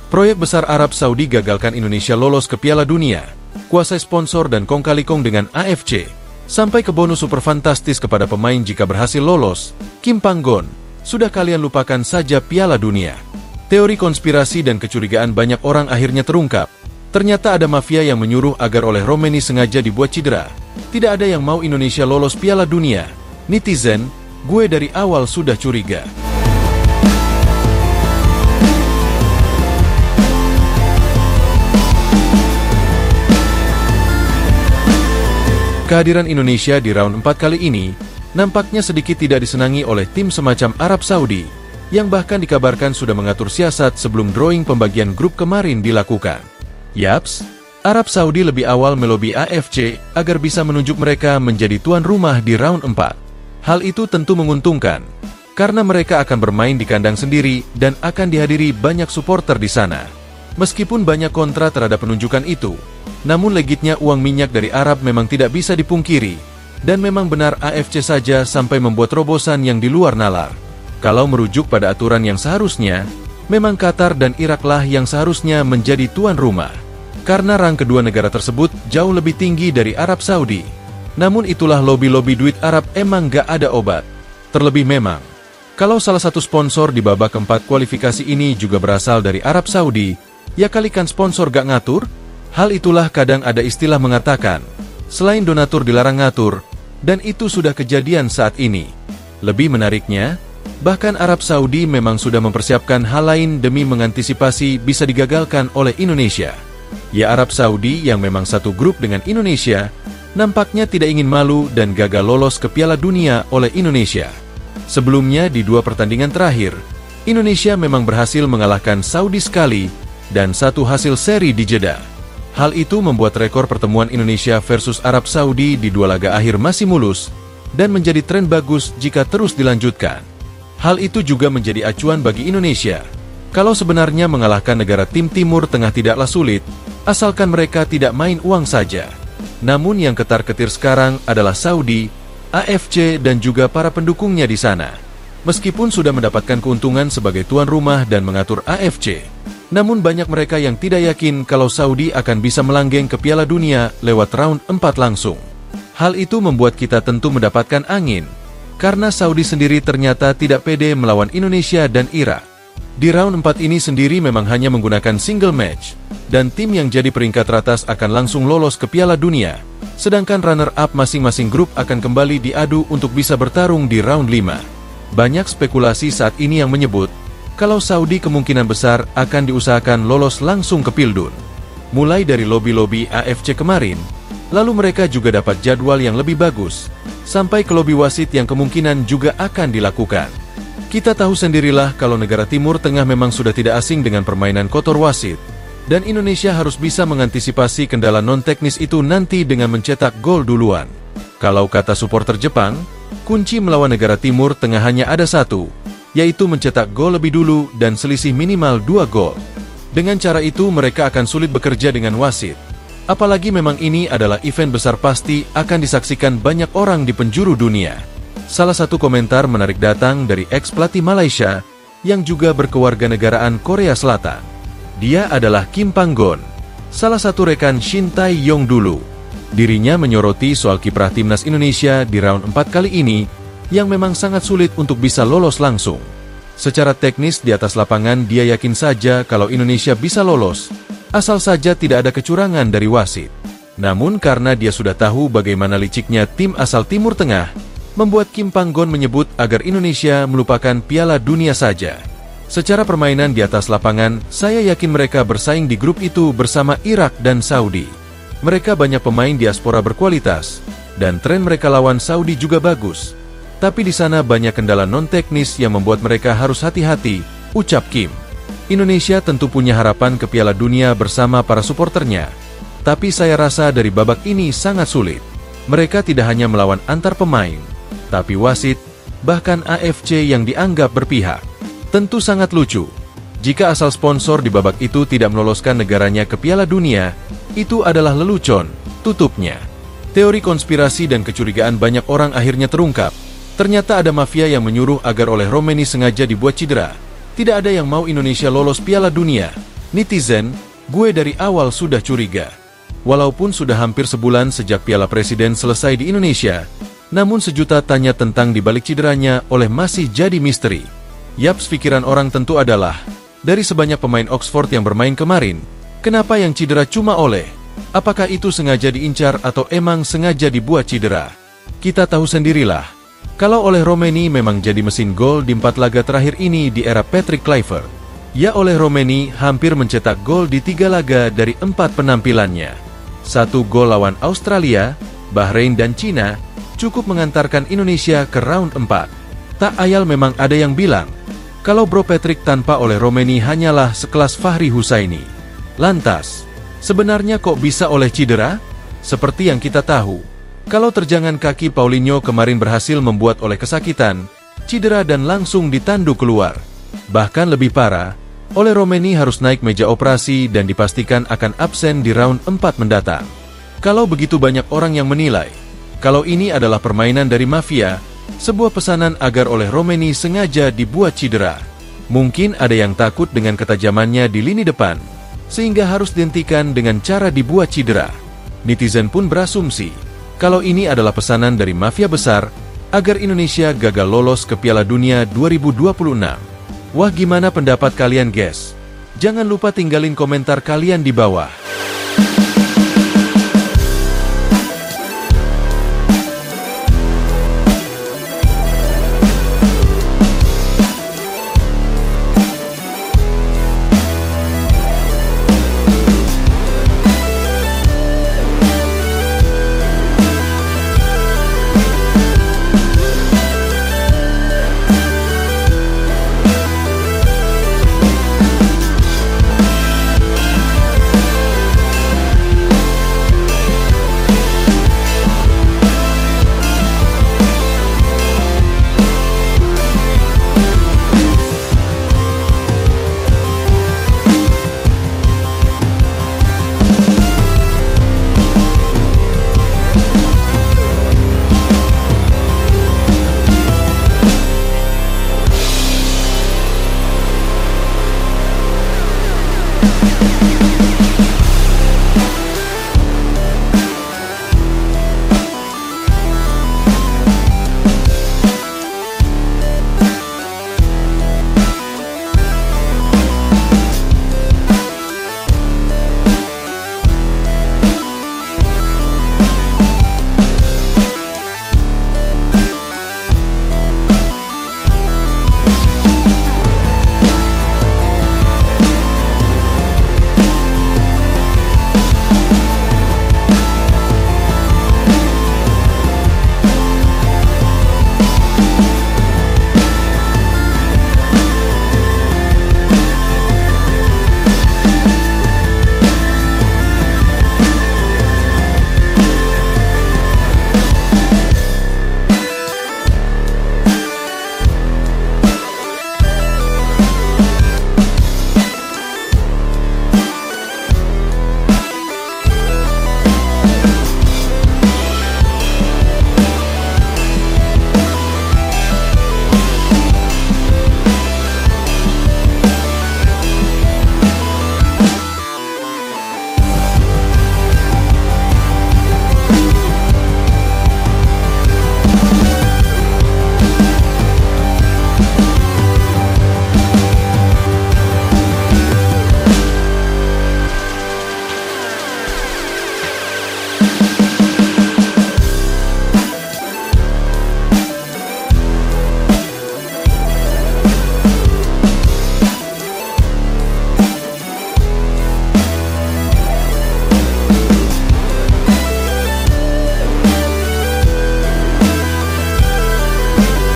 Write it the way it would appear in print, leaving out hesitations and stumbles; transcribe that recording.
Proyek besar Arab Saudi gagalkan Indonesia lolos ke Piala Dunia, kuasai sponsor dan kong kali kong dengan AFC, sampai ke bonus super fantastis kepada pemain jika berhasil lolos. Kim Panggon, sudah kalian lupakan saja Piala Dunia. Teori konspirasi dan kecurigaan banyak orang akhirnya terungkap. Ternyata ada mafia yang menyuruh agar oleh Romeni sengaja dibuat cedera. Tidak ada yang mau Indonesia lolos Piala Dunia. Netizen, gue dari awal sudah curiga. Kehadiran Indonesia di round 4 kali ini nampaknya sedikit tidak disenangi oleh tim semacam Arab Saudi, yang bahkan dikabarkan sudah mengatur siasat sebelum drawing pembagian grup kemarin dilakukan. Yaps, Arab Saudi lebih awal melobi AFC agar bisa menunjuk mereka menjadi tuan rumah di round 4. Hal itu tentu menguntungkan, karena mereka akan bermain di kandang sendiri dan akan dihadiri banyak supporter di sana. Meskipun banyak kontra terhadap penunjukan itu, namun legitnya uang minyak dari Arab memang tidak bisa dipungkiri, dan memang benar AFC saja sampai membuat terobosan yang di luar nalar. Kalau merujuk pada aturan yang seharusnya, memang Qatar dan Irak lah yang seharusnya menjadi tuan rumah. Karena rang kedua negara tersebut jauh lebih tinggi dari Arab Saudi. Namun itulah lobi-lobi duit Arab emang gak ada obat. Terlebih memang, kalau salah satu sponsor di babak keempat kualifikasi ini juga berasal dari Arab Saudi, ya kalikan sponsor gak ngatur? Hal itulah kadang ada istilah mengatakan, selain donatur dilarang ngatur, dan itu sudah kejadian saat ini. Lebih menariknya, bahkan Arab Saudi memang sudah mempersiapkan hal lain demi mengantisipasi bisa digagalkan oleh Indonesia. Ya Arab Saudi yang memang satu grup dengan Indonesia, nampaknya tidak ingin malu dan gagal lolos ke Piala Dunia oleh Indonesia. Sebelumnya di dua pertandingan terakhir, Indonesia memang berhasil mengalahkan Saudi sekali, dan satu hasil seri di Jeddah. Hal itu membuat rekor pertemuan Indonesia versus Arab Saudi di dua laga akhir masih mulus, dan menjadi tren bagus jika terus dilanjutkan. Hal itu juga menjadi acuan bagi Indonesia. Kalau sebenarnya mengalahkan negara tim Timur Tengah tidaklah sulit, asalkan mereka tidak main uang saja. Namun yang ketar-ketir sekarang adalah Saudi, AFC dan juga para pendukungnya di sana. Meskipun sudah mendapatkan keuntungan sebagai tuan rumah dan mengatur AFC, namun banyak mereka yang tidak yakin kalau Saudi akan bisa melanggeng ke Piala Dunia lewat round 4 langsung. Hal itu membuat kita tentu mendapatkan angin, karena Saudi sendiri ternyata tidak pede melawan Indonesia dan Irak. Di round 4 ini sendiri memang hanya menggunakan single match, dan tim yang jadi peringkat teratas akan langsung lolos ke Piala Dunia, sedangkan runner-up masing-masing grup akan kembali diadu untuk bisa bertarung di round 5. Banyak spekulasi saat ini yang menyebut, kalau Saudi kemungkinan besar akan diusahakan lolos langsung ke Pildun. Mulai dari lobi-lobi AFC kemarin, lalu mereka juga dapat jadwal yang lebih bagus, sampai ke lobi wasit yang kemungkinan juga akan dilakukan. Kita tahu sendirilah kalau negara Timur Tengah memang sudah tidak asing dengan permainan kotor wasit, dan Indonesia harus bisa mengantisipasi kendala non-teknis itu nanti dengan mencetak gol duluan. Kalau kata supporter Jepang, kunci melawan negara Timur Tengah hanya ada satu, yaitu mencetak gol lebih dulu dan selisih minimal 2 gol. Dengan cara itu mereka akan sulit bekerja dengan wasit. Apalagi memang ini adalah event besar pasti akan disaksikan banyak orang di penjuru dunia. Salah satu komentar menarik datang dari ex-pelatih Malaysia yang juga berkewarganegaraan Korea Selatan. Dia adalah Kim Panggon, salah satu rekan Shin Tae-yong dulu. Dirinya menyoroti soal kiprah timnas Indonesia di round 4 kali ini, yang memang sangat sulit untuk bisa lolos langsung. Secara teknis di atas lapangan dia yakin saja kalau Indonesia bisa lolos, asal saja tidak ada kecurangan dari wasit. Namun karena dia sudah tahu bagaimana liciknya tim asal Timur Tengah, membuat Kim Panggon menyebut agar Indonesia melupakan Piala Dunia saja. Secara permainan di atas lapangan, saya yakin mereka bersaing di grup itu bersama Irak dan Saudi. Mereka banyak pemain diaspora berkualitas, dan tren mereka lawan Saudi juga bagus. Tapi di sana banyak kendala non-teknis yang membuat mereka harus hati-hati, ucap Kim. Indonesia tentu punya harapan ke Piala Dunia bersama para suporternya. Tapi saya rasa dari babak ini sangat sulit. Mereka tidak hanya melawan antar pemain, tapi wasit, bahkan AFC yang dianggap berpihak. Tentu sangat lucu. Jika asal sponsor di babak itu tidak meloloskan negaranya ke Piala Dunia, itu adalah lelucon, tutupnya. Teori konspirasi dan kecurigaan banyak orang akhirnya terungkap. Ternyata ada mafia yang menyuruh agar oleh Romeni sengaja dibuat cedera. Tidak ada yang mau Indonesia lolos Piala Dunia. Netizen, gue dari awal sudah curiga. Walaupun sudah hampir sebulan sejak Piala Presiden selesai di Indonesia, namun sejuta tanya tentang dibalik cederanya oleh masih jadi misteri. Yaps, pikiran orang tentu adalah, dari sebanyak pemain Oxford yang bermain kemarin, kenapa yang cedera cuma Oleh? Apakah itu sengaja diincar atau emang sengaja dibuat cedera? Kita tahu sendirilah, kalau Oleh Romeni memang jadi mesin gol di 4 laga terakhir ini di era Patrick Kluivert. Ya, Oleh Romeni hampir mencetak gol di 3 laga dari 4 penampilannya. 1 gol lawan Australia, Bahrain dan Cina, cukup mengantarkan Indonesia ke round 4. Tak ayal memang ada yang bilang, kalau Bro Patrick tanpa Oleh Romeni hanyalah sekelas Fahri Husaini. Lantas, sebenarnya kok bisa Oleh cedera? Seperti yang kita tahu, kalau terjangan kaki Paulinho kemarin berhasil membuat Oleh kesakitan, cedera dan langsung ditanduk keluar. Bahkan lebih parah, Oleh Romeni harus naik meja operasi dan dipastikan akan absen di round 4 mendatang. Kalau begitu banyak orang yang menilai, kalau ini adalah permainan dari mafia, sebuah pesanan agar Oleh Romeni sengaja dibuat cedera. Mungkin ada yang takut dengan ketajamannya di lini depan, sehingga harus dihentikan dengan cara dibuat cedera. Netizen pun berasumsi, kalau ini adalah pesanan dari mafia besar, agar Indonesia gagal lolos ke Piala Dunia 2026. Wah, gimana pendapat kalian guys? Jangan lupa tinggalin komentar kalian di bawah.